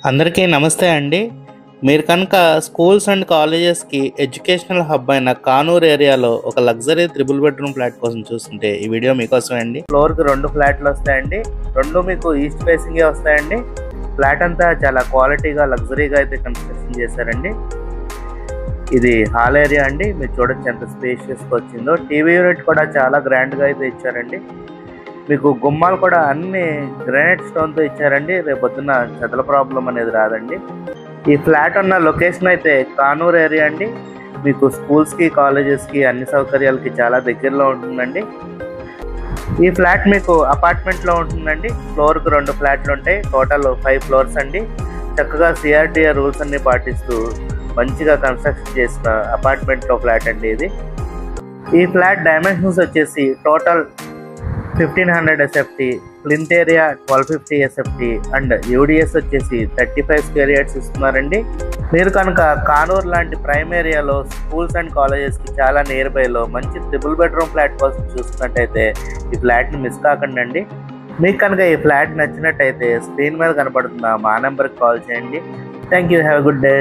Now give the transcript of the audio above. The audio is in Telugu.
అందరికీ నమస్తే అండి. మీరు కనుక స్కూల్స్ అండ్ కాలేజెస్‌కి ఎడ్యుకేషనల్ హబ్ అయిన కానూరు ఏరియాలో ఒక లగ్జరీ త్రిబుల్ బెడ్‌రూమ్ ఫ్లాట్ కోసం చూస్తుంటే ఈ వీడియో మీకోసమే అండి. ఫ్లోర్‌కి 2 ఫ్లాట్లు వస్తాయండి. 2 మీకు ఈస్ట్ ఫేసింగే వస్తాయండి. ఫ్లాట్ అంతా చాలా క్వాలిటీగా లగ్జరీగా అయితే కన్స్ట్రక్షన్ చేశారండి. ఇది హాల్ ఏరియా అండి. మీరు చూడొచ్చు ఎంత స్పేషియస్‌గా వచ్చిందో. టీవీ యూనిట్ కూడా చాలా గ్రాండ్‌గా అయితే ఇచ్చారండి. మీకు గుమ్మాలు కూడా అన్ని గ్రానైట్ స్టోన్తో ఇచ్చారండి. రేపొద్దున చెదల ప్రాబ్లం అనేది రాదండి. ఈ ఫ్లాట్ ఉన్న లొకేషన్ అయితే కానూరు ఏరియా అండి. మీకు స్కూల్స్కి కాలేజెస్కి అన్ని సౌకర్యాలకి చాలా దగ్గరలో ఉంటుందండి. ఈ ఫ్లాట్ మీకు అపార్ట్మెంట్లో ఉంటుందండి. ఫ్లోర్కి 2 ఫ్లాట్లు ఉంటాయి. టోటల్ 5 ఫ్లోర్స్ అండి. చక్కగా సిఆర్డిఏ రూల్స్ అన్ని పాటిస్తూ మంచిగా కన్స్ట్రక్షన్ చేసిన అపార్ట్మెంట్లో ఫ్లాట్ అండి ఇది. ఈ ఫ్లాట్ డైమెన్షన్స్ వచ్చేసి total 1500 SFT, plinth area 1250 SFT and UDS వచ్చేసి 35 స్క్వేర్ యార్డ్స్ ఇస్తున్నారండి. మీరు కనుక కానూరు లాంటి ప్రైమ్ ఏరియాలో స్కూల్స్ అండ్ కాలేజెస్కి చాలా నియర్ బైలో మంచి ట్రిపుల్ బెడ్రూమ్ ఫ్లాట్ కోసం చూస్తున్నట్టయితే ఈ ఫ్లాట్ని మిస్ కాకండి అండి. మీకు కనుక ఈ ఫ్లాట్ నచ్చినట్టయితే స్క్రీన్ మీద కనపడుతున్న మా నెంబర్కి కాల్ చేయండి. Thank you. Have a good day.